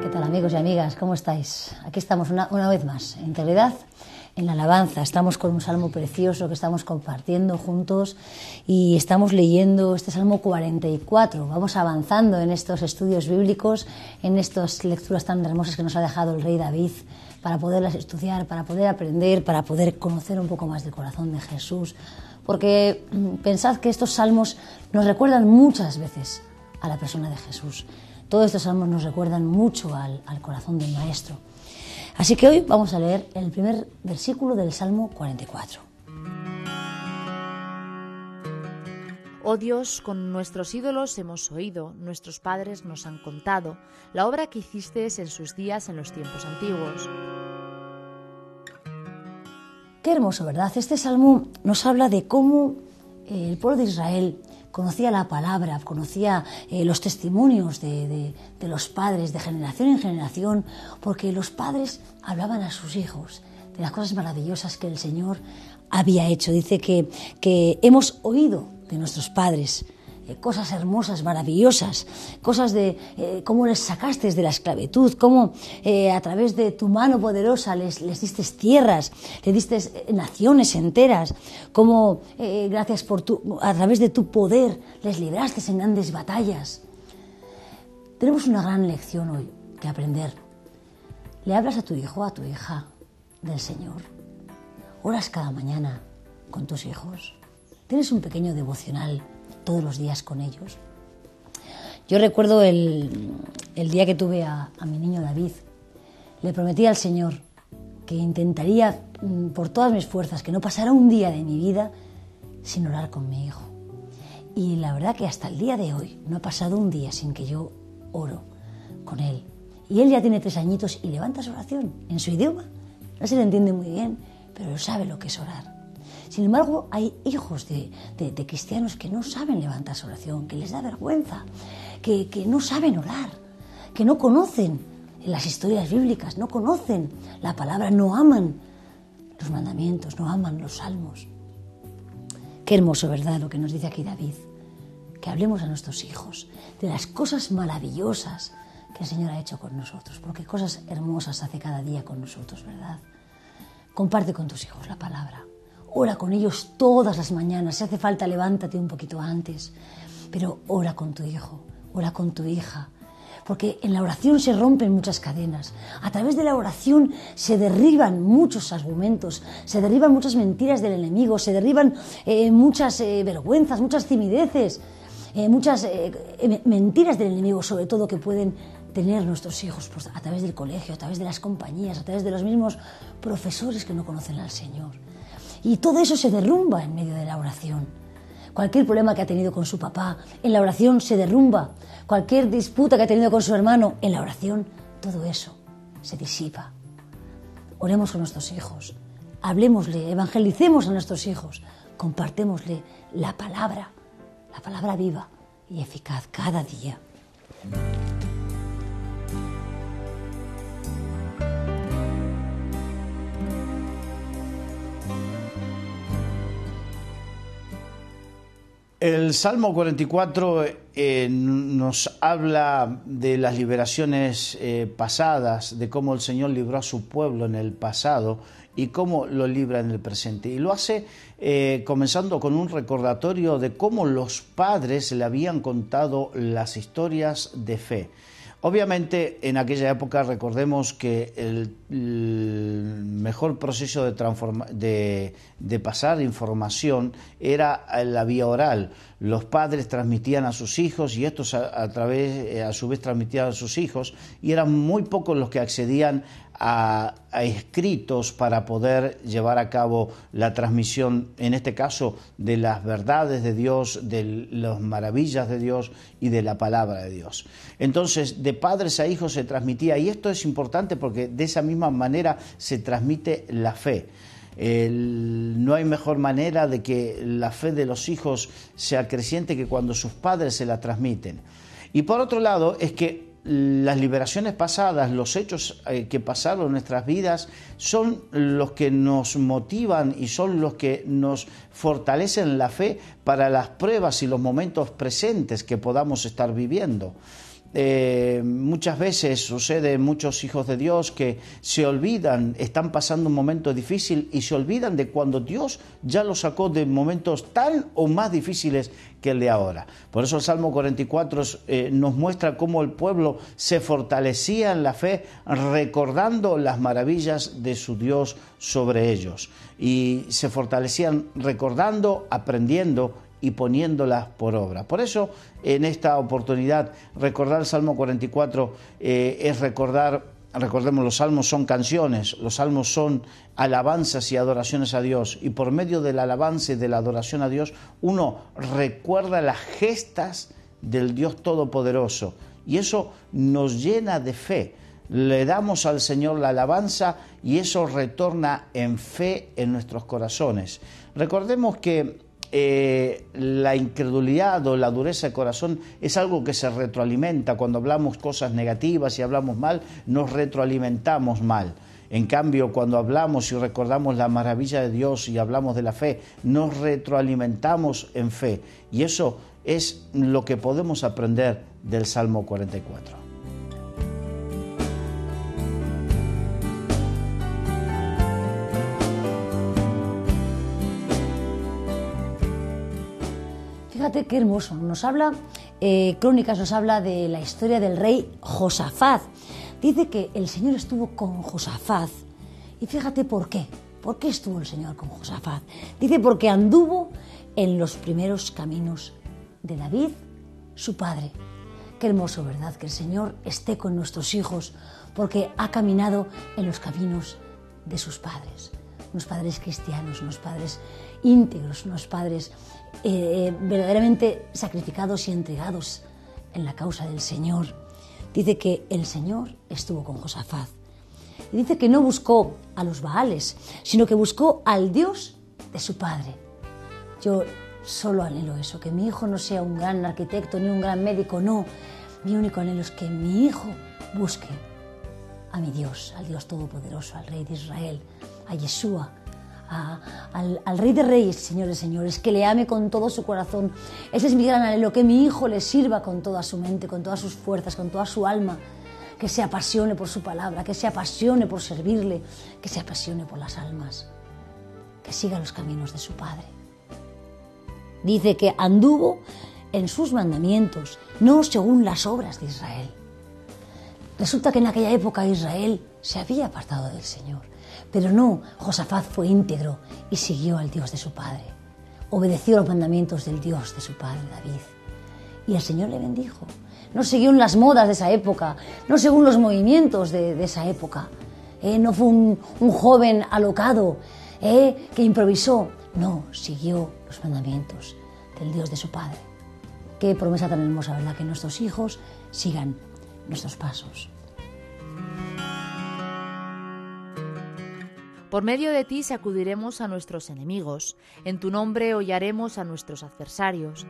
¿Qué tal, amigos y amigas? ¿Cómo estáis? Aquí estamos una vez más, en Integridad, en la alabanza. Estamos con un salmo precioso que estamos compartiendo juntos y estamos leyendo este Salmo 44. Vamos avanzando en estos estudios bíblicos, en estas lecturas tan hermosas que nos ha dejado el rey David, para poderlas estudiar, para poder aprender, para poder conocer un poco más del corazón de Jesús. Porque pensad que estos salmos nos recuerdan muchas veces a la persona de Jesús. Todos estos salmos nos recuerdan mucho al corazón del Maestro. Así que hoy vamos a leer el primer versículo del Salmo 44. Oh Dios, con nuestros ídolos hemos oído, nuestros padres nos han contado, la obra que hiciste en sus días en los tiempos antiguos. Qué hermoso, ¿verdad? Este salmo nos habla de cómo el pueblo de Israel conocía la palabra, conocía los testimonios de los padres de generación en generación, porque los padres hablaban a sus hijos de las cosas maravillosas que el Señor había hecho. Dice que hemos oído de nuestros padres cosas hermosas, maravillosas, cosas de cómo les sacaste de la esclavitud, cómo a través de tu mano poderosa les diste tierras, les diste naciones enteras, cómo gracias a través de tu poder les libraste en grandes batallas. Tenemos una gran lección hoy que aprender. ¿Le hablas a tu hijo, a tu hija del Señor? ¿Oras cada mañana con tus hijos? ¿Tienes un pequeño devocional todos los días con ellos? Yo recuerdo el día que tuve a mi niño David. Le prometí al Señor que intentaría por todas mis fuerzas que no pasara un día de mi vida sin orar con mi hijo. Y la verdad que hasta el día de hoy no ha pasado un día sin que yo oro con él. Y él ya tiene 3 añitos y levanta su oración en su idioma. No se le entiende muy bien, pero sabe lo que es orar. Sin embargo, hay hijos de cristianos que no saben levantar su oración, que les da vergüenza, que no saben orar, que no conocen las historias bíblicas, no conocen la palabra, no aman los mandamientos, no aman los salmos. Qué hermoso, ¿verdad?, lo que nos dice aquí David, que hablemos a nuestros hijos de las cosas maravillosas que el Señor ha hecho con nosotros, porque cosas hermosas hace cada día con nosotros, ¿verdad? Comparte con tus hijos la palabra. Ora con ellos todas las mañanas. Si hace falta, levántate un poquito antes. Pero ora con tu hijo, ora con tu hija. Porque en la oración se rompen muchas cadenas. A través de la oración se derriban muchos argumentos, se derriban muchas mentiras del enemigo, se derriban muchas vergüenzas, muchas timideces, muchas mentiras del enemigo, sobre todo, que pueden tener nuestros hijos pues, a través del colegio, a través de las compañías, a través de los mismos profesores que no conocen al Señor. Y todo eso se derrumba en medio de la oración. Cualquier problema que ha tenido con su papá, en la oración se derrumba. Cualquier disputa que ha tenido con su hermano, en la oración, todo eso se disipa. Oremos con nuestros hijos, hablemosle, evangelicemos a nuestros hijos, compartémosle la palabra viva y eficaz cada día. El Salmo 44 nos habla de las liberaciones pasadas, de cómo el Señor libró a su pueblo en el pasado y cómo lo libra en el presente. Y lo hace comenzando con un recordatorio de cómo los padres le habían contado las historias de fe. Obviamente, en aquella época, recordemos que el mejor proceso de pasar información era la vía oral. Los padres transmitían a sus hijos y estos a su vez transmitían a sus hijos, y eran muy pocos los que accedían a escritos para poder llevar a cabo la transmisión, en este caso, de las verdades de Dios, de las maravillas de Dios y de la palabra de Dios. Entonces, de padres a hijos se transmitía, y esto es importante porque de esa misma manera se transmite la fe. No hay mejor manera de que la fe de los hijos sea creciente que cuando sus padres se la transmiten. Y por otro lado, es que las liberaciones pasadas, los hechos que pasaron en nuestras vidas son los que nos motivan y son los que nos fortalecen la fe para las pruebas y los momentos presentes que podamos estar viviendo. muchas veces sucede en muchos hijos de Dios que se olvidan, están pasando un momento difícil y se olvidan de cuando Dios ya los sacó de momentos tan o más difíciles que el de ahora. Por eso el Salmo 44 nos muestra cómo el pueblo se fortalecía en la fe recordando las maravillas de su Dios sobre ellos. Y se fortalecían recordando, aprendiendo y poniéndolas por obra. Por eso, en esta oportunidad, recordar el Salmo 44 es recordemos, los salmos son canciones, los salmos son alabanzas y adoraciones a Dios, y por medio de la alabanza y de la adoración a Dios, uno recuerda las gestas del Dios Todopoderoso, y eso nos llena de fe. Le damos al Señor la alabanza y eso retorna en fe en nuestros corazones. Recordemos que la incredulidad o la dureza de corazón es algo que se retroalimenta. Cuando hablamos cosas negativas y hablamos mal, nos retroalimentamos mal. En cambio, cuando hablamos y recordamos la maravilla de Dios y hablamos de la fe, nos retroalimentamos en fe. Y eso es lo que podemos aprender del Salmo 44. Fíjate qué hermoso, nos habla, Crónicas nos habla de la historia del rey Josafat. Dice que el Señor estuvo con Josafat, y fíjate por qué. ¿Por qué estuvo el Señor con Josafat? Dice porque anduvo en los primeros caminos de David, su padre. Qué hermoso, ¿verdad? Que el Señor esté con nuestros hijos, porque ha caminado en los caminos de sus padres. Unos padres cristianos, unos padres íntegros, unos padres verdaderamente sacrificados y entregados en la causa del Señor. Dice que el Señor estuvo con Josafat. Y dice que no buscó a los Baales, sino que buscó al Dios de su padre. Yo solo anhelo eso, que mi hijo no sea un gran arquitecto ni un gran médico, no. Mi único anhelo es que mi hijo busque a mi Dios, al Dios Todopoderoso, al Rey de Israel, a Yeshua, al Rey de Reyes, Señor de Señores, que le ame con todo su corazón. Ese es mi gran anhelo, que mi hijo le sirva con toda su mente, con todas sus fuerzas, con toda su alma, que se apasione por su palabra, que se apasione por servirle, que se apasione por las almas, que siga los caminos de su Padre. Dice que anduvo en sus mandamientos, no según las obras de Israel. Resulta que en aquella época Israel se había apartado del Señor. Pero no, Josafat fue íntegro y siguió al Dios de su padre. Obedeció los mandamientos del Dios de su padre David. Y el Señor le bendijo. No siguió en las modas de esa época, no según los movimientos de esa época. No fue un joven alocado que improvisó. No, siguió los mandamientos del Dios de su padre. Qué promesa tan hermosa, ¿verdad? Que nuestros hijos sigan nuestros pasos. Por medio de ti sacudiremos a nuestros enemigos, en tu nombre hollaremos a nuestros adversarios.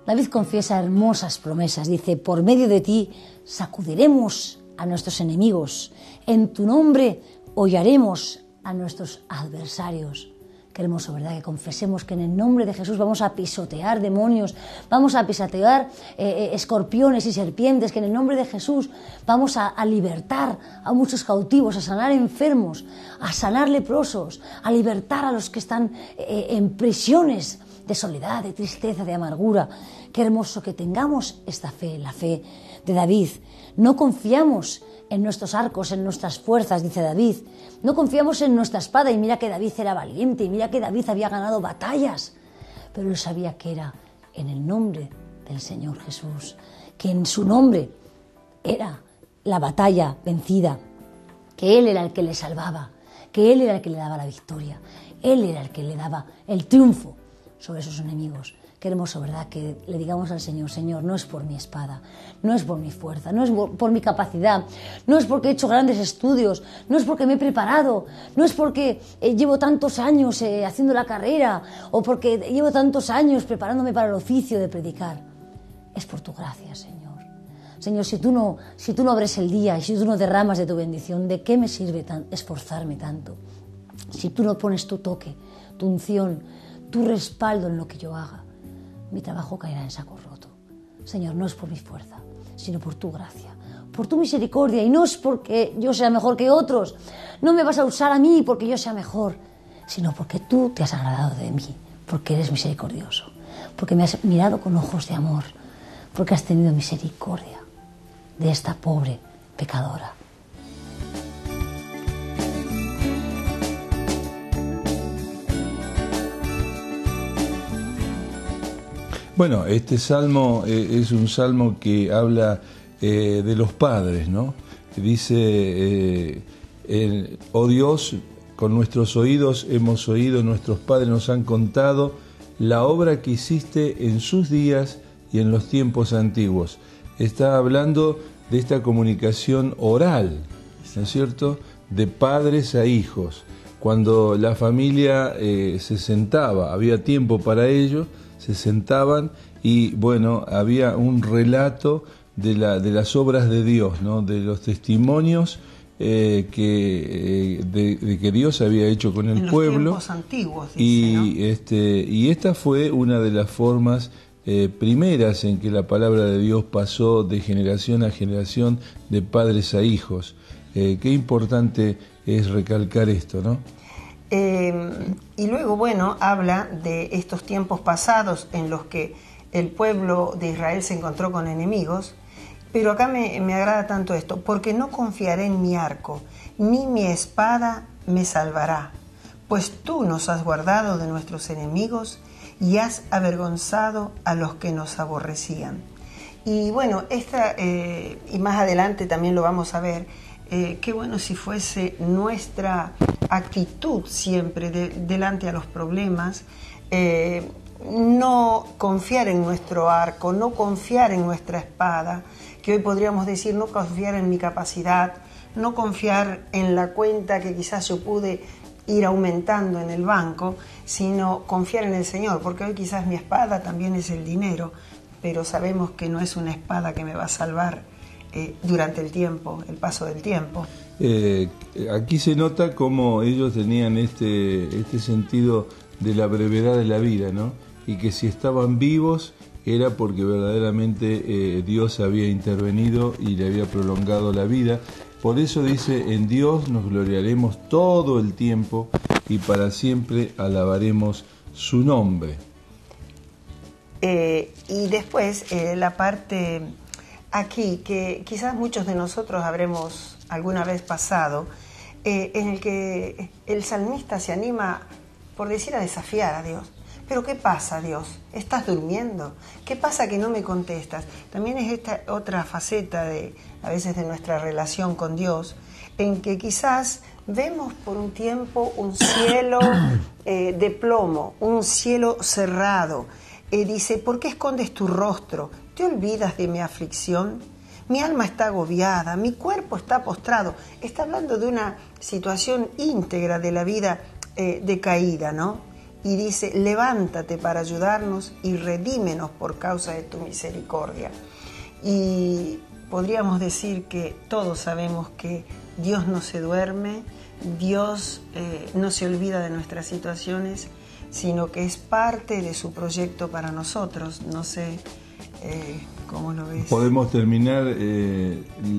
David confiesa hermosas promesas, dice, por medio de ti sacudiremos a nuestros enemigos, en tu nombre hollaremos a nuestros adversarios. Qué hermoso, ¿verdad? Que confesemos que en el nombre de Jesús vamos a pisotear demonios, vamos a pisotear escorpiones y serpientes, que en el nombre de Jesús vamos a libertar a muchos cautivos, a sanar enfermos, a sanar leprosos, a libertar a los que están en prisiones de soledad, de tristeza, de amargura. Qué hermoso que tengamos esta fe, la fe de David. No confiamos en nuestros arcos, en nuestras fuerzas, dice David. No confiamos en nuestra espada, y mira que David era valiente, y mira que David había ganado batallas, pero él sabía que era en el nombre del Señor Jesús, que en su nombre era la batalla vencida, que Él era el que le salvaba, que Él era el que le daba la victoria, Él era el que le daba el triunfo sobre sus enemigos. Qué hermoso, ¿verdad? Que le digamos al Señor, Señor, no es por mi espada, no es por mi fuerza, no es por mi capacidad, no es porque he hecho grandes estudios, no es porque me he preparado, no es porque llevo tantos años haciendo la carrera o porque llevo tantos años preparándome para el oficio de predicar. Es por tu gracia, Señor. Señor, si tú no abres el día y si tú no derramas de tu bendición, ¿de qué me sirve esforzarme tanto? Si tú no pones tu toque, tu unción, tu respaldo en lo que yo haga, mi trabajo caerá en saco roto. Señor, no es por mi fuerza, sino por tu gracia, por tu misericordia, y no es porque yo sea mejor que otros. No me vas a usar a mí porque yo sea mejor, sino porque tú te has agradado de mí, porque eres misericordioso, porque me has mirado con ojos de amor, porque has tenido misericordia de esta pobre pecadora. Bueno, este salmo es un salmo que habla de los padres, ¿no? Dice, oh Dios, con nuestros oídos hemos oído, nuestros padres nos han contado la obra que hiciste en sus días y en los tiempos antiguos. Está hablando de esta comunicación oral, ¿no es cierto?, de padres a hijos. Cuando la familia se sentaba, había tiempo para ello, se sentaban y, bueno, había un relato de las obras de Dios, ¿no?, de los testimonios de que Dios había hecho con el pueblo. En los tiempos antiguos, dice, ¿no? Y esta fue una de las formas primeras en que la palabra de Dios pasó de generación a generación, de padres a hijos. Qué importante es recalcar esto, ¿no? Y luego, bueno, habla de estos tiempos pasados en los que el pueblo de Israel se encontró con enemigos, pero acá me agrada tanto esto, porque no confiaré en mi arco, ni mi espada me salvará, pues tú nos has guardado de nuestros enemigos y has avergonzado a los que nos aborrecían. Y bueno, y más adelante también lo vamos a ver, qué bueno si fuese nuestra actitud siempre delante a los problemas, no confiar en nuestro arco, no confiar en nuestra espada, que hoy podríamos decir no confiar en mi capacidad, no confiar en la cuenta que quizás yo pude ir aumentando en el banco, sino confiar en el Señor, porque hoy quizás mi espada también es el dinero, pero sabemos que no es una espada que me va a salvar durante el tiempo, el paso del tiempo. Aquí se nota cómo ellos tenían este sentido de la brevedad de la vida, ¿no? Y que si estaban vivos era porque verdaderamente Dios había intervenido y le había prolongado la vida. Por eso dice, en Dios nos gloriaremos todo el tiempo y para siempre alabaremos su nombre. Y después la parte aquí, que quizás muchos de nosotros habremos alguna vez pasado, en el que el salmista se anima, por decir, a desafiar a Dios. ¿Pero qué pasa, Dios? ¿Estás durmiendo? ¿Qué pasa que no me contestas? También es esta otra faceta a veces de nuestra relación con Dios, en que quizás vemos por un tiempo un cielo de plomo, un cielo cerrado. Dice, ¿por qué escondes tu rostro? ¿Te olvidas de mi aflicción? Mi alma está agobiada, mi cuerpo está postrado. Está hablando de una situación íntegra de la vida decaída, ¿no? Y dice, levántate para ayudarnos y redímenos por causa de tu misericordia. Y podríamos decir que todos sabemos que Dios no se duerme, Dios no se olvida de nuestras situaciones, sino que es parte de su proyecto para nosotros. No sé cómo lo ves. Podemos terminar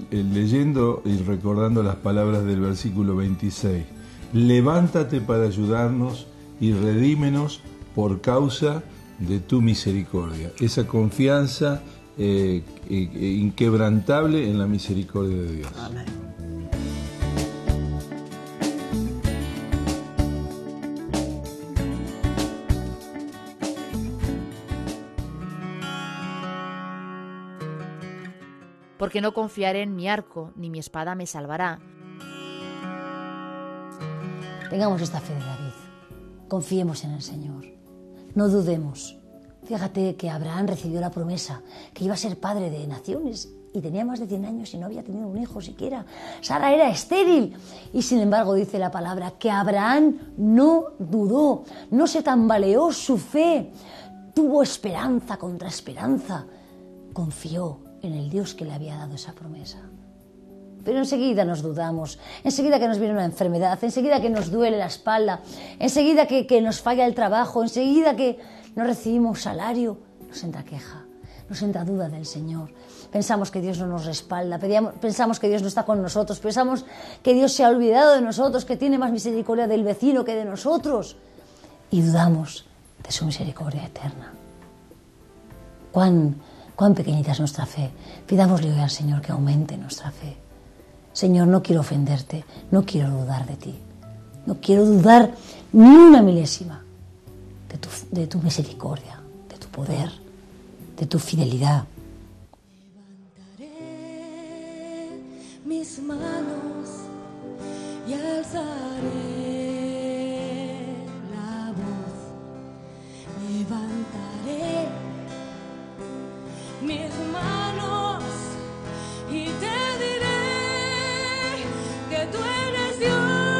leyendo y recordando las palabras del versículo 26. Levántate para ayudarnos y redímenos por causa de tu misericordia. Esa confianza inquebrantable en la misericordia de Dios. Amén. Porque no confiaré en mi arco, ni mi espada me salvará. Tengamos esta fe de David. Confiemos en el Señor. No dudemos. Fíjate que Abraham recibió la promesa que iba a ser padre de naciones y tenía más de 100 años y no había tenido un hijo siquiera. Sara era estéril y sin embargo dice la palabra que Abraham no dudó, no se tambaleó su fe, tuvo esperanza contra esperanza, confió en el Dios que le había dado esa promesa. Pero enseguida nos dudamos, enseguida que nos viene una enfermedad, enseguida que nos duele la espalda, enseguida que nos falla el trabajo, enseguida que no recibimos salario, nos entra queja, nos entra duda del Señor. Pensamos que Dios no nos respalda, pensamos que Dios no está con nosotros, pensamos que Dios se ha olvidado de nosotros, que tiene más misericordia del vecino que de nosotros. Y dudamos de su misericordia eterna. Cuán pequeñita es nuestra fe. Pidámosle hoy al Señor que aumente nuestra fe. Señor, no quiero ofenderte, no quiero dudar de ti. No quiero dudar ni una milésima de tu misericordia, de tu poder, de tu fidelidad. Levantaré mis manos y alzaré la voz. Levantaré mis manos y te diré que tú eres Dios.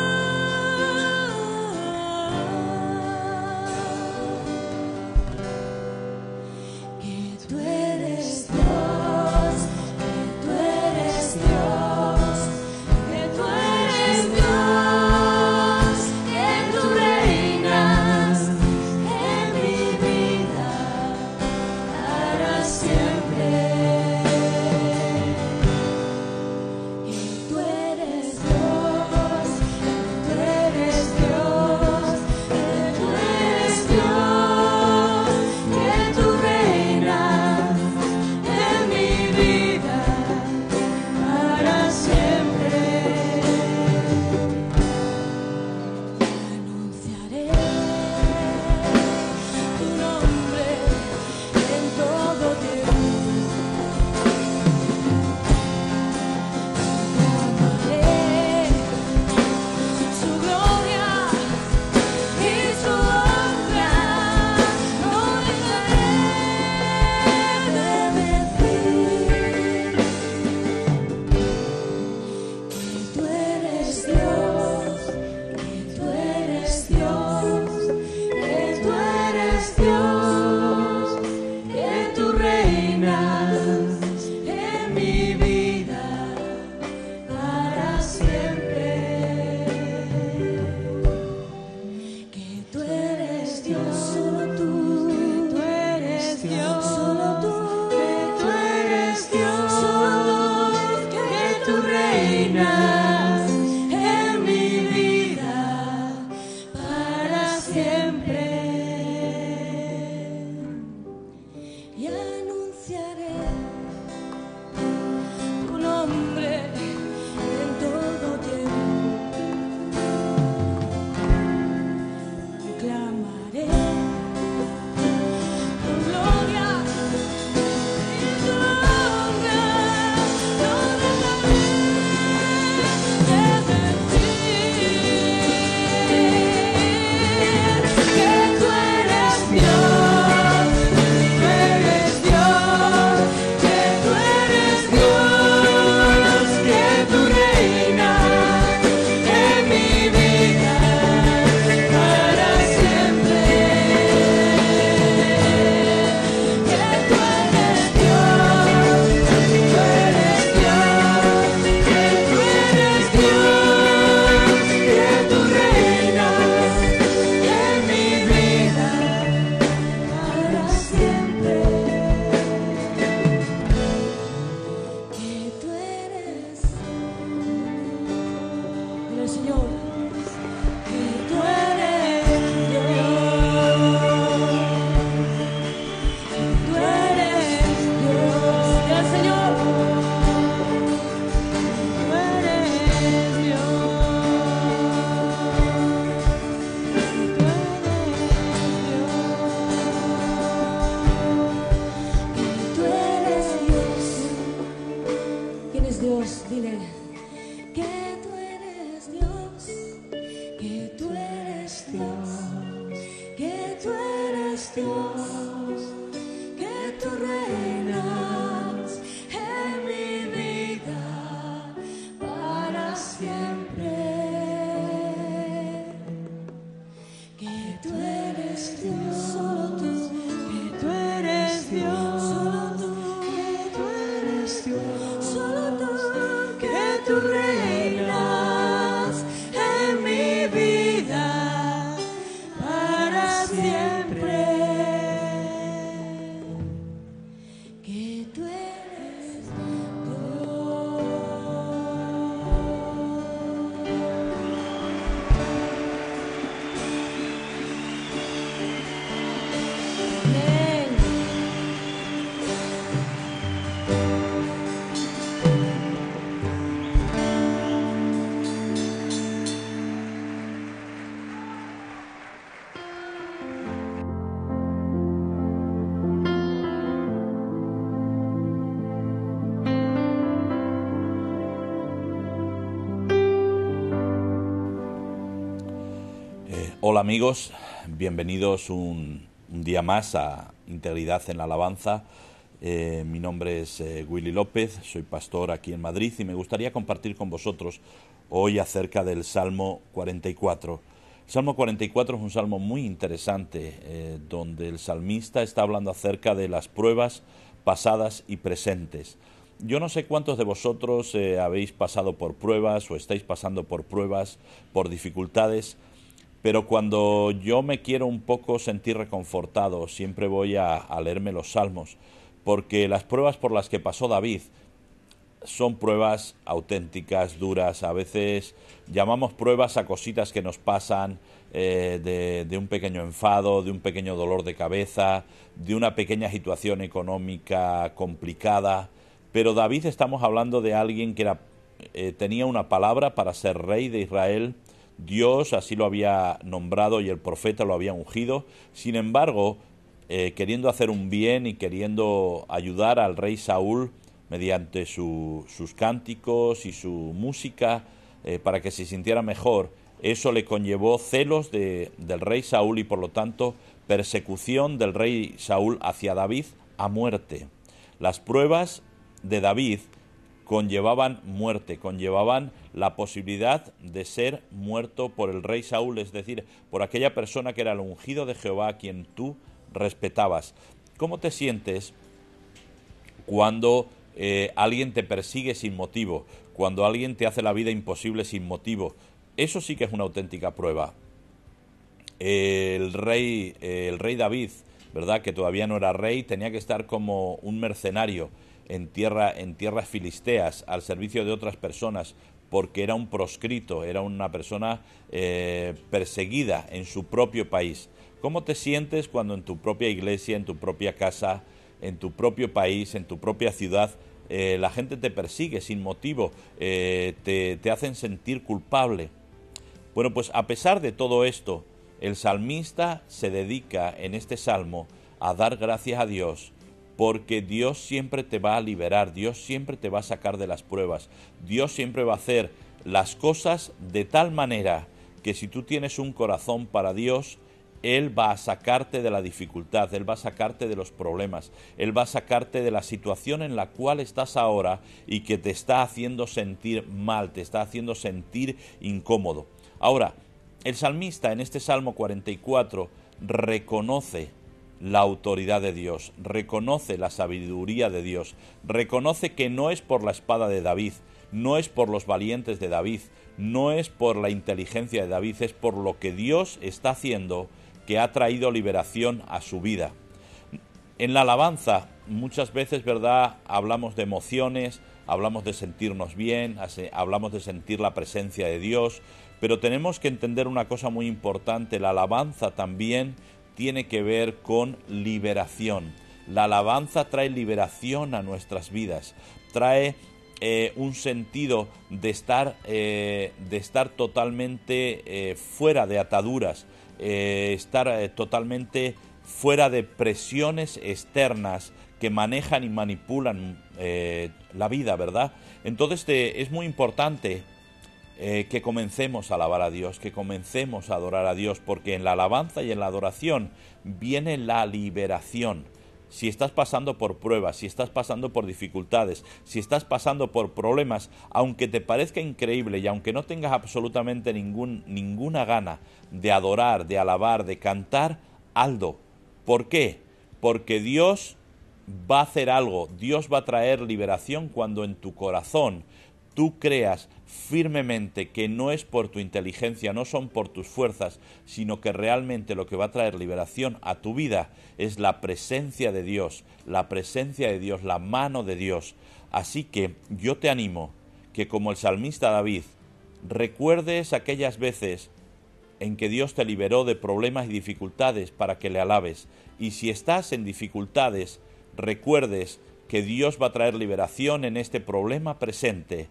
Hola amigos, bienvenidos un día más a Integridad en la Alabanza. Mi nombre es Willy López, soy pastor aquí en Madrid y me gustaría compartir con vosotros hoy acerca del Salmo 44. El Salmo 44 es un salmo muy interesante donde el salmista está hablando acerca de las pruebas pasadas y presentes. Yo no sé cuántos de vosotros habéis pasado por pruebas o estáis pasando por pruebas, por dificultades, pero cuando yo me quiero un poco sentir reconfortado, siempre voy a leerme los salmos, porque las pruebas por las que pasó David son pruebas auténticas, duras. A veces llamamos pruebas a cositas que nos pasan, de un pequeño enfado, de un pequeño dolor de cabeza, de una pequeña situación económica complicada. Pero David, estamos hablando de alguien que tenía una palabra para ser rey de Israel. Dios así lo había nombrado y el profeta lo había ungido. Sin embargo, queriendo hacer un bien y queriendo ayudar al rey Saúl mediante sus cánticos y su música para que se sintiera mejor, eso le conllevó celos del rey Saúl y por lo tanto persecución del rey Saúl hacia David a muerte. Las pruebas de David conllevaban muerte, conllevaban la posibilidad de ser muerto por el rey Saúl, es decir, por aquella persona que era el ungido de Jehová a quien tú respetabas. ¿Cómo te sientes cuando alguien te persigue sin motivo, cuando alguien te hace la vida imposible sin motivo? Eso sí que es una auténtica prueba. El rey David, ¿verdad?, que todavía no era rey, tenía que estar como un mercenario en tierras filisteas, al servicio de otras personas, porque era un proscrito, era una persona perseguida en su propio país. ¿Cómo te sientes cuando en tu propia iglesia, en tu propia casa, en tu propio país, en tu propia ciudad, la gente te persigue sin motivo, te hacen sentir culpable? Bueno, pues a pesar de todo esto, el salmista se dedica en este salmo a dar gracias a Dios, porque Dios siempre te va a liberar, Dios siempre te va a sacar de las pruebas, Dios siempre va a hacer las cosas de tal manera que si tú tienes un corazón para Dios, Él va a sacarte de la dificultad, Él va a sacarte de los problemas, Él va a sacarte de la situación en la cual estás ahora y que te está haciendo sentir mal, te está haciendo sentir incómodo. Ahora, el salmista en este Salmo 44 reconoce la autoridad de Dios, reconoce la sabiduría de Dios, reconoce que no es por la espada de David, no es por los valientes de David, no es por la inteligencia de David, es por lo que Dios está haciendo que ha traído liberación a su vida. En la alabanza muchas veces, ¿verdad?, hablamos de emociones, hablamos de sentirnos bien, hablamos de sentir la presencia de Dios, pero tenemos que entender una cosa muy importante: la alabanza también tiene que ver con liberación. La alabanza trae liberación a nuestras vidas, trae un sentido de estar totalmente fuera de ataduras, estar totalmente fuera de presiones externas que manejan y manipulan la vida, ¿verdad? Entonces es muy importante que comencemos a alabar a Dios, que comencemos a adorar a Dios, porque en la alabanza y en la adoración viene la liberación. Si estás pasando por pruebas, si estás pasando por dificultades, si estás pasando por problemas, aunque te parezca increíble y aunque no tengas absolutamente ninguna gana de adorar, de alabar, de cantar, hazlo. ¿Por qué? Porque Dios va a hacer algo, Dios va a traer liberación cuando en tu corazón tú creas firmemente que no es por tu inteligencia, no son por tus fuerzas, sino que realmente lo que va a traer liberación a tu vida es la presencia de Dios, la mano de Dios. Así que yo te animo que, como el salmista David, recuerdes aquellas veces en que Dios te liberó de problemas y dificultades para que le alabes. Y si estás en dificultades, recuerdes que Dios va a traer liberación en este problema presente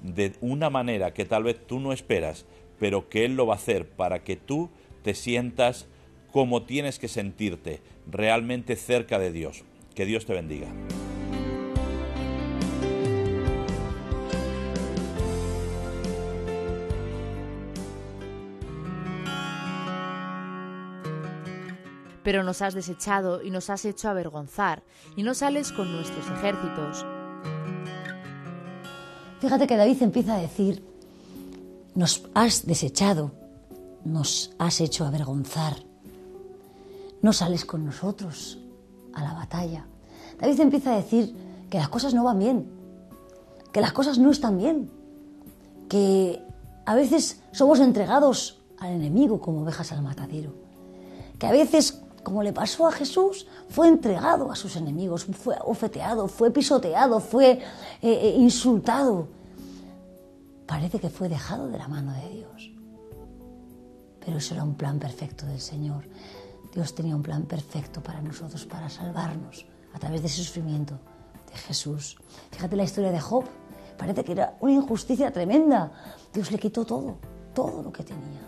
de una manera que tal vez tú no esperas, pero que Él lo va a hacer para que tú te sientas como tienes que sentirte, realmente cerca de Dios. Que Dios te bendiga. pero nos has desechado y nos has hecho avergonzar, y no sales con nuestros ejércitos. Fíjate que David empieza a decir, nos has desechado, nos has hecho avergonzar, no sales con nosotros a la batalla. David empieza a decir que las cosas no van bien, que las cosas no están bien, que a veces somos entregados al enemigo como ovejas al matadero, que a veces, como le pasó a Jesús, fue entregado a sus enemigos, fue abofeteado, fue pisoteado, fue insultado. Parece que fue dejado de la mano de Dios. Pero eso era un plan perfecto del Señor. Dios tenía un plan perfecto para nosotros, para salvarnos a través de ese sufrimiento de Jesús. Fíjate la historia de Job. Parece que era una injusticia tremenda. Dios le quitó todo lo que tenía.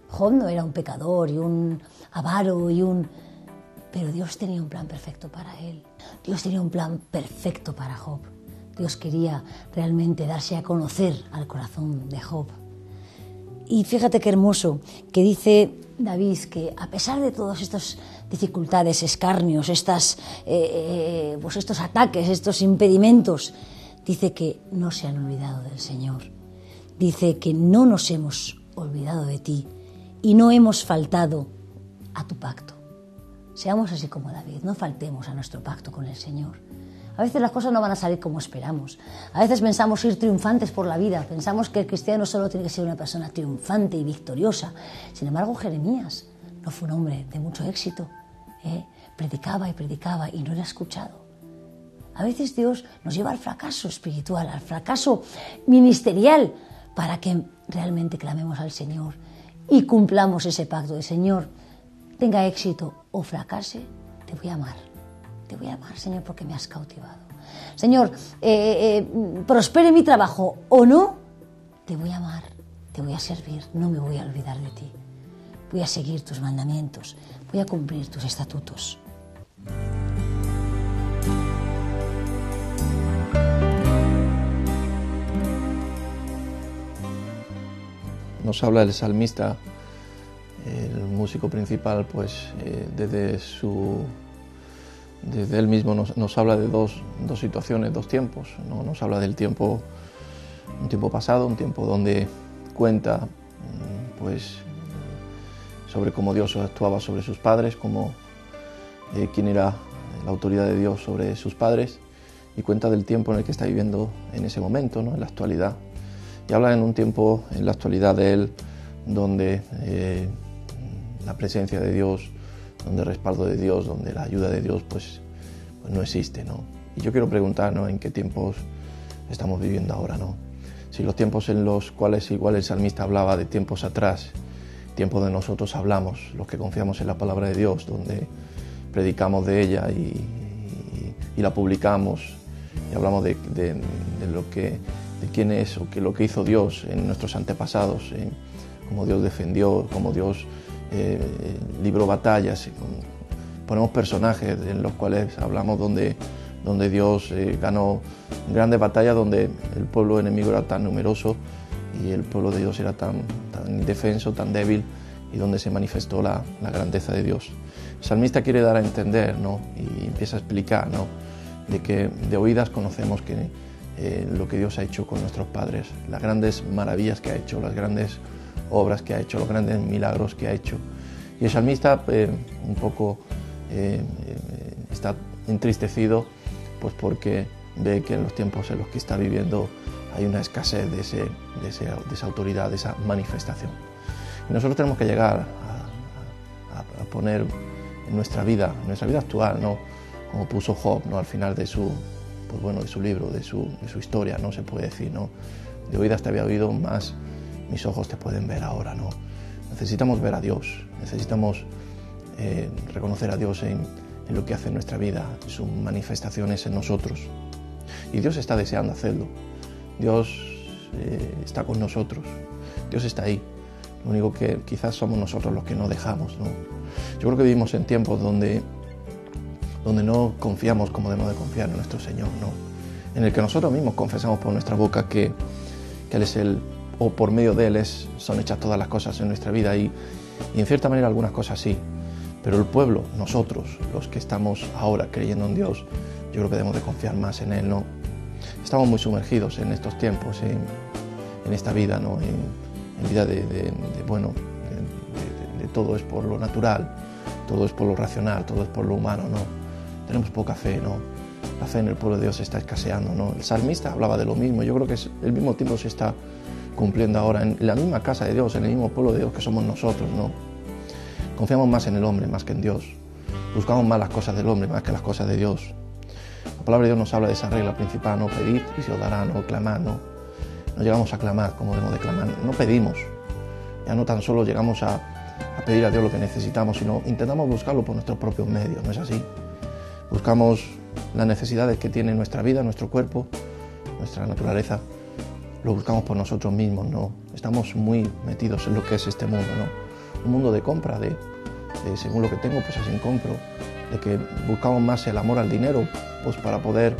Job no era un pecador y un avaro pero Dios tenía un plan perfecto para él. Dios tenía un plan perfecto para Job. Dios quería realmente darse a conocer al corazón de Job. Y fíjate qué hermoso que dice David que a pesar de todas estas dificultades, escarnios, estos ataques, estos impedimentos, dice que no se han olvidado del Señor. Dice que no nos hemos olvidado de ti y no hemos faltado a tu pacto. Seamos así como David, no faltemos a nuestro pacto con el Señor. A veces las cosas no van a salir como esperamos. A veces pensamos ir triunfantes por la vida. Pensamos que el cristiano solo tiene que ser una persona triunfante y victoriosa. Sin embargo, Jeremías no fue un hombre de mucho éxito. Predicaba y no era escuchado. A veces Dios nos lleva al fracaso espiritual, al fracaso ministerial, para que realmente clamemos al Señor y cumplamos ese pacto de Señor. Tenga éxito o fracase, te voy a amar. Te voy a amar, Señor, porque me has cautivado. Señor, prospere mi trabajo o no, te voy a amar, te voy a servir, no me voy a olvidar de ti. Voy a seguir tus mandamientos, voy a cumplir tus estatutos. Nos habla el salmista, el músico principal, pues desde él mismo nos habla de dos situaciones, dos tiempos, ¿no? Nos habla del tiempo, un tiempo pasado, un tiempo donde cuenta pues sobre cómo Dios actuaba sobre sus padres, quién era la autoridad de Dios sobre sus padres, y cuenta del tiempo en el que está viviendo en ese momento, ¿no? En la actualidad. Y habla en un tiempo, en la actualidad de él, donde la presencia de Dios, donde el respaldo de Dios, donde la ayuda de Dios pues no existe, ¿no? Y yo quiero preguntar, ¿no?, en qué tiempos estamos viviendo ahora, ¿no? Si los tiempos en los cuales igual el salmista hablaba de tiempos atrás, tiempo donde nosotros hablamos, los que confiamos en la palabra de Dios, donde predicamos de ella y la publicamos y hablamos de quién es o lo que hizo Dios en nuestros antepasados, cómo Dios defendió, cómo Dios libró batallas. Ponemos personajes en los cuales hablamos donde Dios ganó grandes batallas, donde el pueblo enemigo era tan numeroso y el pueblo de Dios era tan indefenso, tan débil, y donde se manifestó la grandeza de Dios. El salmista quiere dar a entender, ¿no?, y empieza a explicar, ¿no?, de que de oídas conocemos que lo que Dios ha hecho con nuestros padres, las grandes maravillas que ha hecho, las grandes obras que ha hecho, los grandes milagros que ha hecho. Y el salmista un poco está entristecido, pues porque ve que en los tiempos en los que está viviendo hay una escasez de esa autoridad, de esa manifestación. Y nosotros tenemos que llegar a poner en nuestra vida actual, ¿no?, como puso Job, ¿no?, al final de su libro, de su historia, ¿no?, se puede decir, ¿no?, de oídas te había oído, más mis ojos te pueden ver ahora, ¿no? Necesitamos ver a Dios, necesitamos reconocer a Dios en lo que hace en nuestra vida, sus manifestaciones en nosotros. Y Dios está deseando hacerlo. Dios está con nosotros. Dios está ahí. Lo único que quizás somos nosotros los que no dejamos, ¿no? Yo creo que vivimos en tiempos donde no confiamos como debemos de confiar en nuestro Señor, ¿no? En el que nosotros mismos confesamos por nuestra boca que Él es o por medio de Él son hechas todas las cosas en nuestra vida, y en cierta manera algunas cosas sí, Pero el pueblo, nosotros, los que estamos ahora creyendo en Dios, yo creo que debemos de confiar más en Él, ¿no? Estamos muy sumergidos en estos tiempos, en esta vida, ¿no? En vida de todo es por lo natural, todo es por lo racional, todo es por lo humano, ¿no? Tenemos poca fe, ¿no? La fe en el pueblo de Dios está escaseando, ¿no? El salmista hablaba de lo mismo. Yo creo que el mismo tiempo se está cumpliendo ahora en la misma casa de Dios, en el mismo pueblo de Dios que somos nosotros, ¿no? Confiamos más en el hombre más que en Dios. Buscamos más las cosas del hombre más que las cosas de Dios. La palabra de Dios nos habla de esa regla principal, no pedid y se os dará, no clamad, no llegamos a clamar como debemos de clamar, no pedimos, ya no tan solo llegamos a pedir a Dios lo que necesitamos, sino intentamos buscarlo por nuestros propios medios, ¿no es así? Buscamos las necesidades que tiene nuestra vida, nuestro cuerpo, nuestra naturaleza, lo buscamos por nosotros mismos, ¿no? Estamos muy metidos en lo que es este mundo, ¿no? Un mundo de compra, de según lo que tengo, pues así compro, de que buscamos más el amor al dinero, pues para poder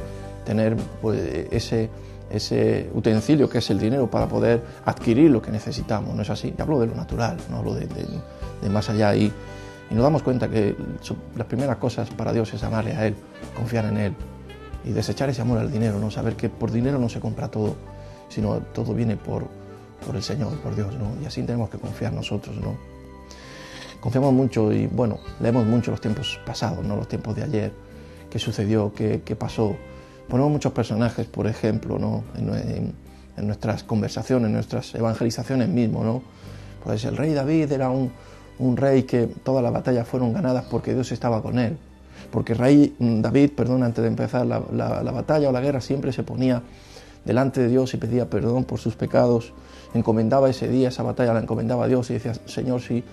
tener pues, ese utensilio que es el dinero para poder adquirir lo que necesitamos, ¿no es así? Y hablo de lo natural, no hablo de más allá y nos damos cuenta que las primeras cosas para Dios es amarle a Él, confiar en Él y desechar ese amor al dinero, ¿no? Saber que por dinero no se compra todo, sino todo viene por el Señor, por Dios, ¿no? Y así tenemos que confiar nosotros, ¿no? Confiamos mucho y, bueno, leemos mucho los tiempos pasados, ¿no? Los tiempos de ayer, qué sucedió, qué pasó. Ponemos muchos personajes, por ejemplo, ¿no? En nuestras conversaciones, en nuestras evangelizaciones mismo, ¿no? Pues el rey David era un rey que todas las batallas fueron ganadas porque Dios estaba con él. Porque David, antes de empezar la batalla o la guerra, siempre se ponía delante de Dios y pedía perdón por sus pecados, encomendaba ese día, esa batalla la encomendaba a Dios y decía, Señor, si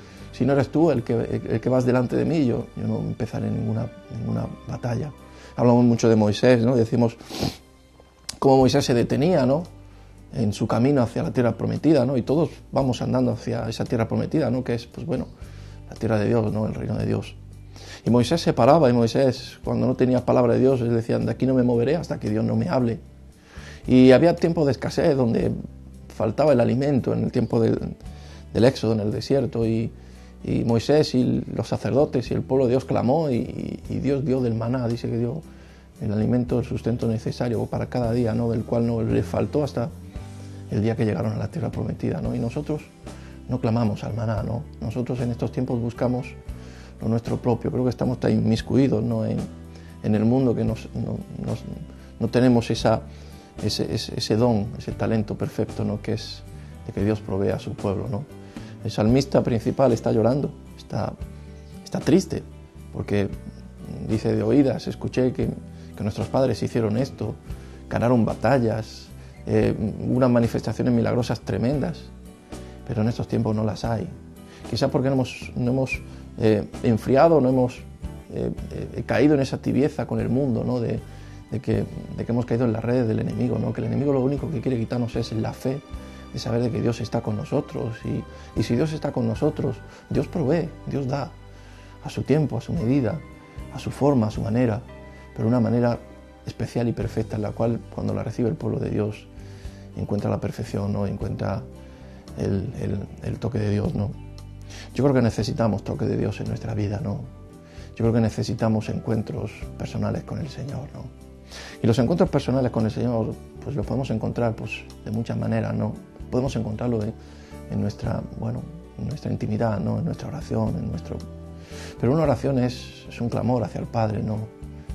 no eres tú el que vas delante de mí, yo no empezaré ninguna batalla. Hablamos mucho de Moisés, ¿no? Decimos cómo Moisés se detenía, ¿no? En su camino hacia la tierra prometida, ¿no? Y todos vamos andando hacia esa tierra prometida, ¿no? Que es, pues bueno, la tierra de Dios, ¿no? El reino de Dios. Y Moisés se paraba, y Moisés, cuando no tenía palabra de Dios, él decía, de aquí no me moveré hasta que Dios no me hable. Y había tiempos de escasez donde faltaba el alimento, en el tiempo del éxodo, en el desierto, y Moisés y los sacerdotes y el pueblo de Dios clamó y Dios dio del maná, dice que dio el alimento, el sustento necesario para cada día, ¿no? Del cual no le faltó hasta el día que llegaron a la tierra prometida, ¿no? Y nosotros no clamamos al maná, ¿no? Nosotros en estos tiempos buscamos lo nuestro propio. Creo que estamos tan inmiscuidos, ¿no? en el mundo que no tenemos ese don, ese talento perfecto, ¿no? Que es de que Dios provee a su pueblo, ¿no? El salmista principal está llorando, está triste, porque dice, de oídas escuché que nuestros padres hicieron esto, ganaron batallas, unas manifestaciones milagrosas tremendas, pero en estos tiempos no las hay. Quizá porque no hemos enfriado, no hemos caído en esa tibieza con el mundo, ¿no? de que hemos caído en las redes del enemigo, ¿no? Que el enemigo lo único que quiere quitarnos es la fe, de saber de que Dios está con nosotros, y si Dios está con nosotros, Dios provee, Dios da a su tiempo, a su medida, a su forma, a su manera, pero una manera especial y perfecta, en la cual cuando la recibe el pueblo de Dios encuentra la perfección, ¿no? Encuentra el toque de Dios, ¿no? Yo creo que necesitamos toque de Dios en nuestra vida, ¿no? Yo creo que necesitamos encuentros personales con el Señor, ¿no? Y los encuentros personales con el Señor, pues los podemos encontrar pues, de muchas maneras, ¿no? Podemos encontrarlo en nuestra intimidad, ¿no? En nuestra oración, Pero una oración es un clamor hacia el Padre, ¿no?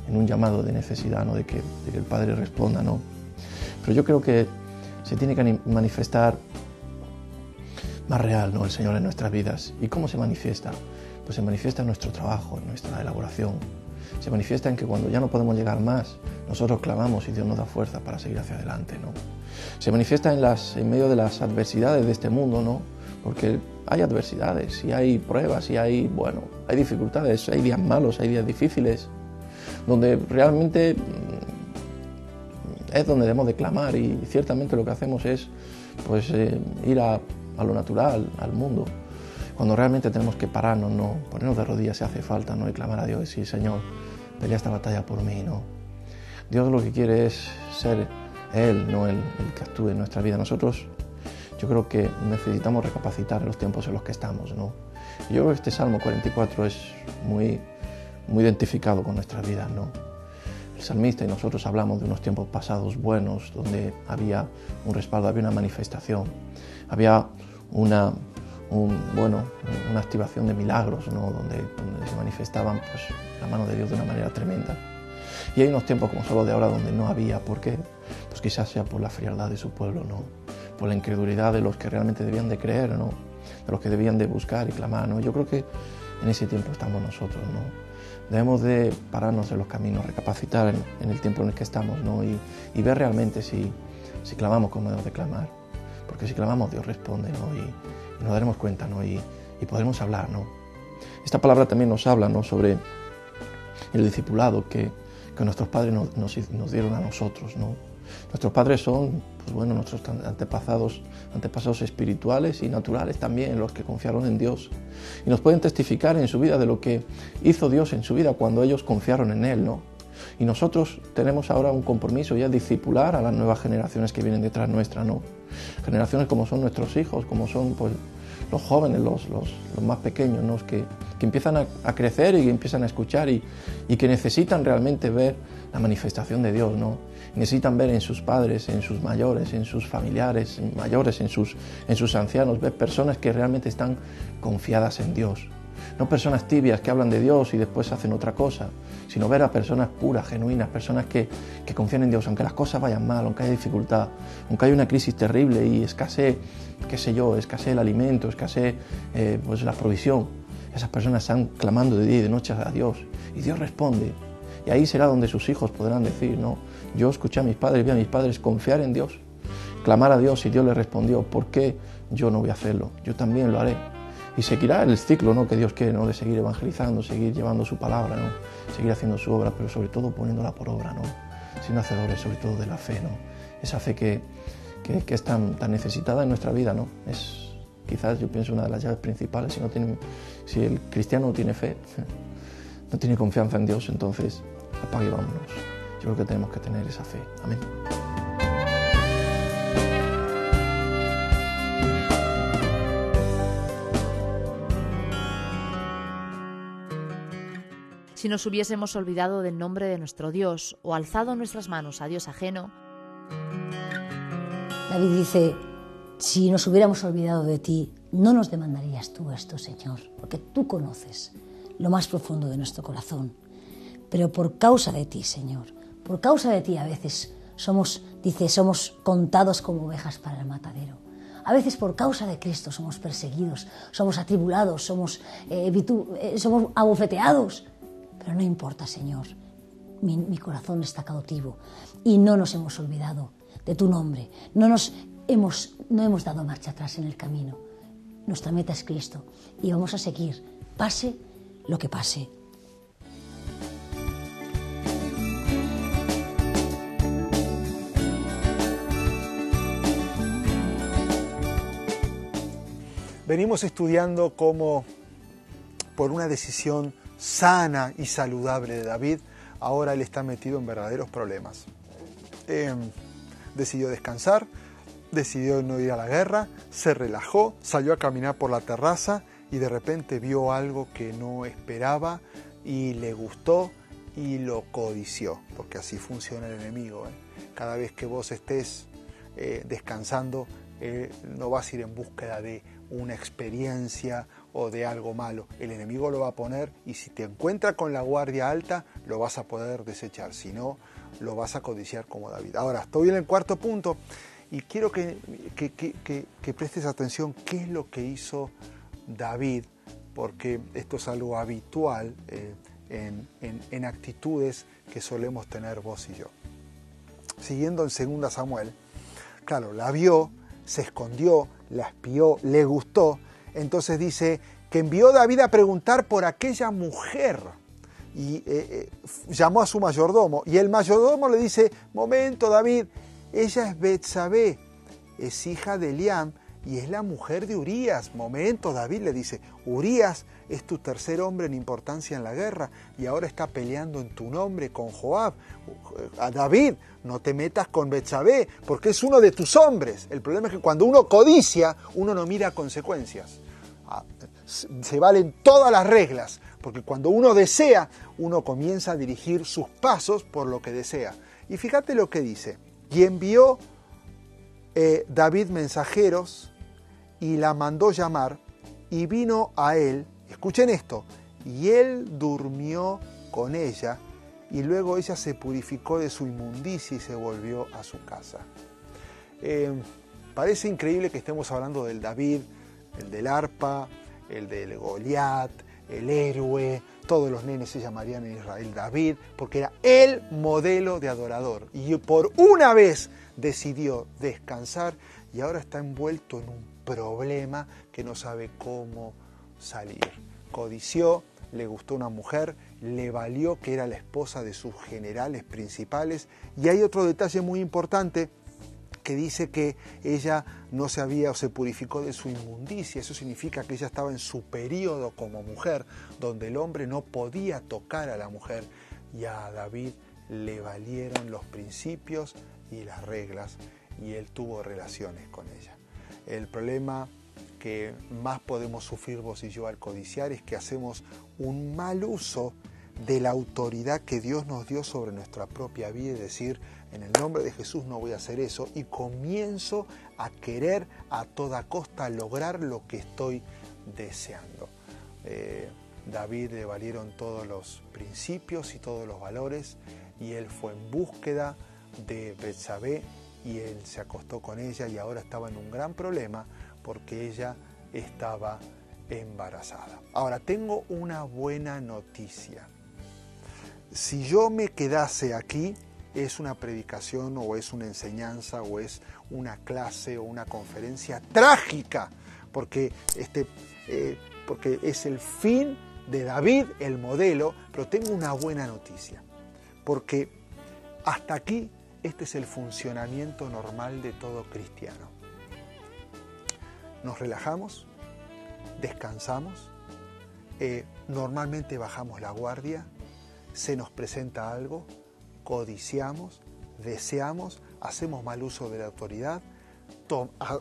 En un llamado de necesidad, ¿no? De que el Padre responda, ¿no? Pero yo creo que se tiene que manifestar más real, ¿no? El Señor en nuestras vidas. ¿Y cómo se manifiesta? Pues se manifiesta en nuestro trabajo, en nuestra elaboración. Se manifiesta en que cuando ya no podemos llegar más, nosotros clamamos y Dios nos da fuerza para seguir hacia adelante, ¿no? Se manifiesta en medio de las adversidades de este mundo, ¿no? Porque hay adversidades, y hay pruebas, y hay dificultades, hay días malos, hay días difíciles, donde realmente es donde debemos de clamar, y ciertamente lo que hacemos es pues ir a lo natural, al mundo, cuando realmente tenemos que pararnos, ¿no? Ponernos de rodillas si hace falta, ¿no? Y clamar a Dios y decir, Señor, pelea esta batalla por mí, ¿no? Dios lo que quiere es ser Él, no el que actúe en nuestra vida. Nosotros, yo creo que necesitamos recapacitar en los tiempos en los que estamos, ¿no? Yo creo que este Salmo 44 es muy identificado con nuestras vidas, ¿no? El salmista y nosotros hablamos de unos tiempos pasados buenos, donde había un respaldo, había una manifestación, había una activación de milagros, ¿no? donde se manifestaban pues, la mano de Dios de una manera tremenda. Y hay unos tiempos como solo de ahora donde no había. ¿Por qué? Pues quizás sea por la frialdad de su pueblo, ¿no? Por la incredulidad de los que realmente debían de creer, ¿no? De los que debían de buscar y clamar, ¿no? Yo creo que en ese tiempo estamos nosotros, ¿no? Debemos de pararnos en los caminos, recapacitar en el tiempo en el que estamos, ¿no? Y ver realmente si clamamos como debemos de clamar. Porque si clamamos, Dios responde, ¿no? Y nos daremos cuenta, ¿no? Y podremos hablar, ¿no? Esta palabra también nos habla, ¿no? Sobre el discipulado que nuestros padres nos dieron a nosotros, ¿no? Nuestros padres son, pues bueno, nuestros antepasados espirituales y naturales también, los que confiaron en Dios. Y nos pueden testificar en su vida de lo que hizo Dios en su vida cuando ellos confiaron en Él, ¿no? Y nosotros tenemos ahora un compromiso ya discipular a las nuevas generaciones que vienen detrás nuestra, ¿no? Generaciones como son nuestros hijos, como son pues, los jóvenes, los más pequeños, ¿no? que empiezan a crecer y que empiezan a escuchar y que necesitan realmente ver la manifestación de Dios, ¿no? Necesitan ver en sus padres, en sus mayores, en sus familiares mayores, en sus ancianos, ver personas que realmente están confiadas en Dios. No personas tibias que hablan de Dios y después hacen otra cosa, sino ver a personas puras, genuinas, personas que confían en Dios, aunque las cosas vayan mal, aunque haya dificultad, aunque haya una crisis terrible y escasee, escasee el alimento, escasee pues la provisión. Esas personas están clamando de día y de noche a Dios y Dios responde. Y ahí será donde sus hijos podrán decir, no, yo escuché a mis padres, vi a mis padres confiar en Dios, clamar a Dios y Dios les respondió, ¿por qué yo no voy a hacerlo? Yo también lo haré. Y seguirá el ciclo, ¿no? que Dios quiere, ¿no? de seguir evangelizando, seguir llevando su palabra, ¿no? seguir haciendo su obra, pero sobre todo poniéndola por obra, ¿no? siendo hacedores sobre todo de la fe, ¿no? Esa fe que es tan necesitada en nuestra vida, ¿no? Es quizás, yo pienso, una de las llaves principales. Si el cristiano no tiene fe, no tiene confianza en Dios, entonces apague y vámonos. Yo creo que tenemos que tener esa fe. Amén. Si nos hubiésemos olvidado del nombre de nuestro Dios o alzado nuestras manos a Dios ajeno. David dice, si nos hubiéramos olvidado de ti, no nos demandarías tú esto, Señor, porque tú conoces lo más profundo de nuestro corazón. Pero por causa de ti, Señor, por causa de ti a veces somos contados como ovejas para el matadero. A veces por causa de Cristo somos perseguidos, somos atribulados, somos abofeteados. Pero no importa, Señor, mi corazón está cautivo y no nos hemos olvidado de tu nombre. No hemos dado marcha atrás en el camino. Nuestra meta es Cristo y vamos a seguir, pase lo que pase. Venimos estudiando cómo, por una decisión sana y saludable de David, ahora él está metido en verdaderos problemas. Decidió descansar, decidió no ir a la guerra, se relajó, salió a caminar por la terraza y de repente vio algo que no esperaba y le gustó y lo codició, porque así funciona el enemigo. Cada vez que vos estés descansando, no vas a ir en búsqueda de una experiencia o de algo malo. El enemigo lo va a poner y si te encuentra con la guardia alta, lo vas a poder desechar. Si no, lo vas a codiciar como David. Ahora, estoy en el cuarto punto y quiero que prestes atención qué es lo que hizo David, porque esto es algo habitual en actitudes que solemos tener vos y yo. Siguiendo en 2 Samuel, claro, la vio, se escondió, la espió, le gustó. Entonces dice que envió David a preguntar por aquella mujer y llamó a su mayordomo. Y el mayordomo le dice, momento David, ella es Betsabé, es hija de Eliam y es la mujer de Urías. Momento, David le dice, Urías es tu tercer hombre en importancia en la guerra y ahora está peleando en tu nombre con Joab. A David, no te metas con Betsabé porque es uno de tus hombres. El problema es que cuando uno codicia, uno no mira consecuencias. se valen todas las reglas, porque cuando uno desea, uno comienza a dirigir sus pasos por lo que desea. Y fíjate lo que dice: y envió David mensajeros y la mandó llamar, y vino a él, escuchen esto, y él durmió con ella, y luego ella se purificó de su inmundicia y se volvió a su casa. Parece increíble que estemos hablando del David, el del arpa, el del Goliat, el héroe. Todos los nenes se llamarían en Israel David, porque era el modelo de adorador. Y por una vez decidió descansar y ahora está envuelto en un problema que no sabe cómo salir. Codició, le gustó una mujer, le valió que era la esposa de sus generales principales. Y hay otro detalle muy importante que dice que ella no se había o se purificó de su inmundicia. Eso significa que ella estaba en su periodo como mujer, donde el hombre no podía tocar a la mujer. Y a David le valieron los principios y las reglas, y él tuvo relaciones con ella. El problema que más podemos sufrir vos y yo al codiciar es que hacemos un mal uso de la autoridad que Dios nos dio sobre nuestra propia vida y decir: en el nombre de Jesús no voy a hacer eso, y comienzo a querer a toda costa lograr lo que estoy deseando. David le valieron todos los principios y todos los valores, y él fue en búsqueda de Betsabé, y él se acostó con ella, y ahora estaba en un gran problema porque ella estaba embarazada. Ahora, tengo una buena noticia. Si yo me quedase aquí, es una predicación o es una enseñanza o es una clase o una conferencia trágica, porque es el fin de David, el modelo. Pero tengo una buena noticia, porque hasta aquí este es el funcionamiento normal de todo cristiano. Nos relajamos, descansamos, normalmente bajamos la guardia, se nos presenta algo, codiciamos, deseamos, hacemos mal uso de la autoridad,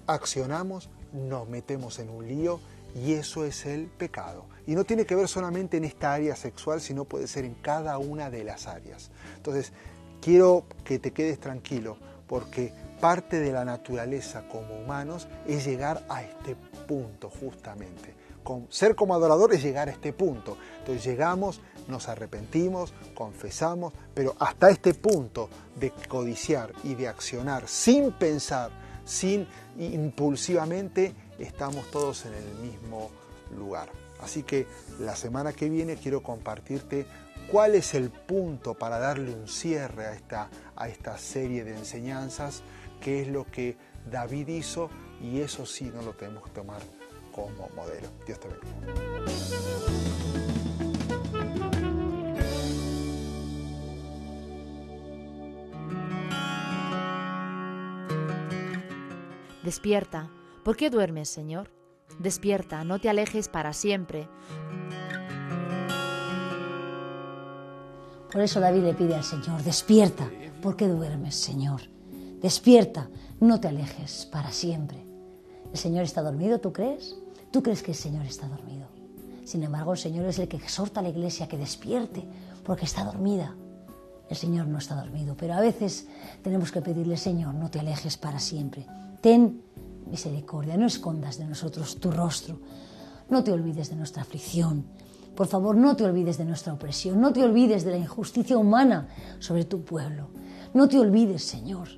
accionamos, nos metemos en un lío, y eso es el pecado. Y no tiene que ver solamente en esta área sexual, sino puede ser en cada una de las áreas. Entonces, quiero que te quedes tranquilo, porque parte de la naturaleza como humanos es llegar a este punto justamente. Ser como adorador es llegar a este punto. Entonces llegamos, nos arrepentimos, confesamos, pero hasta este punto de codiciar y de accionar sin pensar, sin impulsivamente, estamos todos en el mismo lugar. Así que la semana que viene quiero compartirte cuál es el punto para darle un cierre a esta serie de enseñanzas, qué es lo que David hizo, y eso sí no lo tenemos que tomar como modelo. Dios te bendiga. Despierta. ¿Por qué duermes, Señor? Despierta, no te alejes para siempre. Por eso David le pide al Señor: despierta, ¿por qué duermes, Señor? Despierta, no te alejes para siempre. ¿El Señor está dormido, tú crees? ¿Tú crees que el Señor está dormido? Sin embargo, el Señor es el que exhorta a la iglesia que despierte, porque está dormida. El Señor no está dormido, pero a veces tenemos que pedirle: Señor, no te alejes para siempre. Ten misericordia, no escondas de nosotros tu rostro. No te olvides de nuestra aflicción. Por favor, no te olvides de nuestra opresión. No te olvides de la injusticia humana sobre tu pueblo. No te olvides, Señor,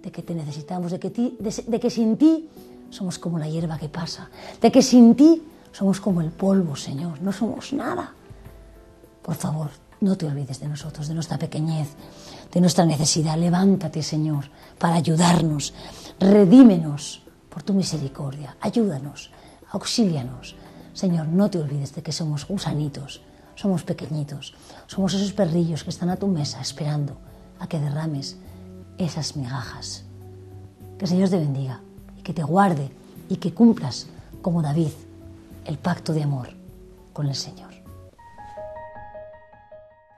de que te necesitamos, de que sin ti somos como la hierba que pasa, de que sin ti somos como el polvo, Señor, no somos nada. Por favor, no te olvides de nosotros, de nuestra pequeñez, de nuestra necesidad. Levántate, Señor, para ayudarnos. Redímenos por tu misericordia. Ayúdanos, auxílianos. Señor, no te olvides de que somos gusanitos, somos pequeñitos, somos esos perrillos que están a tu mesa esperando a que derrames esas migajas. Que el Señor te bendiga y que te guarde y que cumplas, como David, el pacto de amor con el Señor.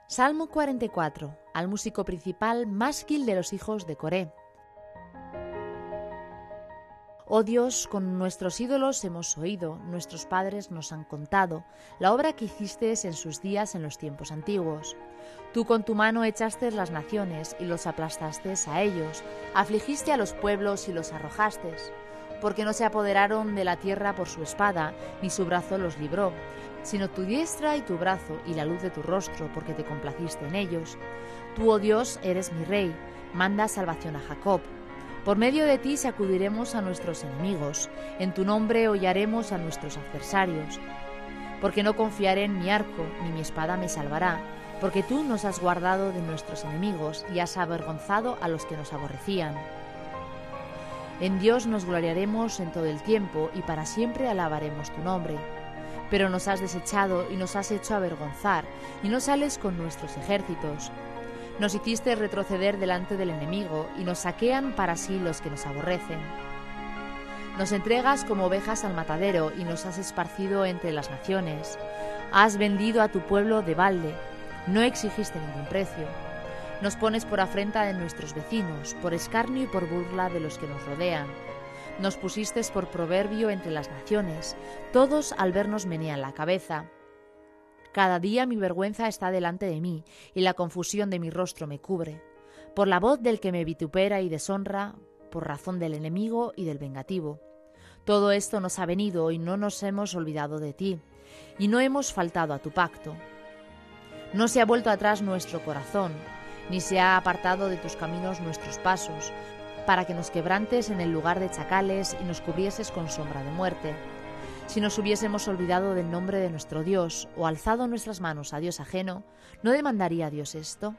Salmo 44, al músico principal Masquil de los hijos de Coré. Oh Dios, con nuestros ídolos hemos oído, nuestros padres nos han contado, la obra que hiciste en sus días en los tiempos antiguos. Tú con tu mano echaste las naciones y los aplastaste a ellos, afligiste a los pueblos y los arrojaste, porque no se apoderaron de la tierra por su espada, ni su brazo los libró, sino tu diestra y tu brazo y la luz de tu rostro, porque te complaciste en ellos. Tú, oh Dios, eres mi rey, manda salvación a Jacob. Por medio de ti sacudiremos a nuestros enemigos, en tu nombre hollaremos a nuestros adversarios. Porque no confiaré en mi arco, ni mi espada me salvará, porque tú nos has guardado de nuestros enemigos y has avergonzado a los que nos aborrecían. En Dios nos gloriaremos en todo el tiempo y para siempre alabaremos tu nombre. Pero nos has desechado y nos has hecho avergonzar, y no sales con nuestros ejércitos. Nos hiciste retroceder delante del enemigo, y nos saquean para sí los que nos aborrecen. Nos entregas como ovejas al matadero, y nos has esparcido entre las naciones. Has vendido a tu pueblo de balde, no exigiste ningún precio. Nos pones por afrenta de nuestros vecinos, por escarnio y por burla de los que nos rodean. Nos pusiste por proverbio entre las naciones, todos al vernos menean la cabeza. Cada día mi vergüenza está delante de mí, y la confusión de mi rostro me cubre. Por la voz del que me vitupera y deshonra, por razón del enemigo y del vengativo. Todo esto nos ha venido y no nos hemos olvidado de ti, y no hemos faltado a tu pacto. No se ha vuelto atrás nuestro corazón, ni se ha apartado de tus caminos nuestros pasos, para que nos quebrantes en el lugar de chacales y nos cubrieses con sombra de muerte. Si nos hubiésemos olvidado del nombre de nuestro Dios o alzado nuestras manos a Dios ajeno, ¿no demandaría Dios esto?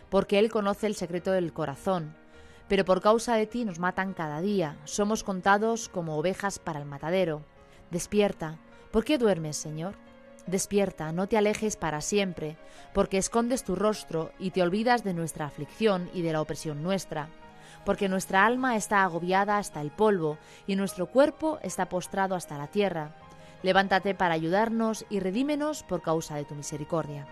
Porque Él conoce el secreto del corazón, pero por causa de ti nos matan cada día, somos contados como ovejas para el matadero. Despierta, ¿por qué duermes, Señor? Despierta, no te alejes para siempre, porque escondes tu rostro y te olvidas de nuestra aflicción y de la opresión nuestra. Porque nuestra alma está agobiada hasta el polvo y nuestro cuerpo está postrado hasta la tierra. Levántate para ayudarnos y redímenos por causa de tu misericordia.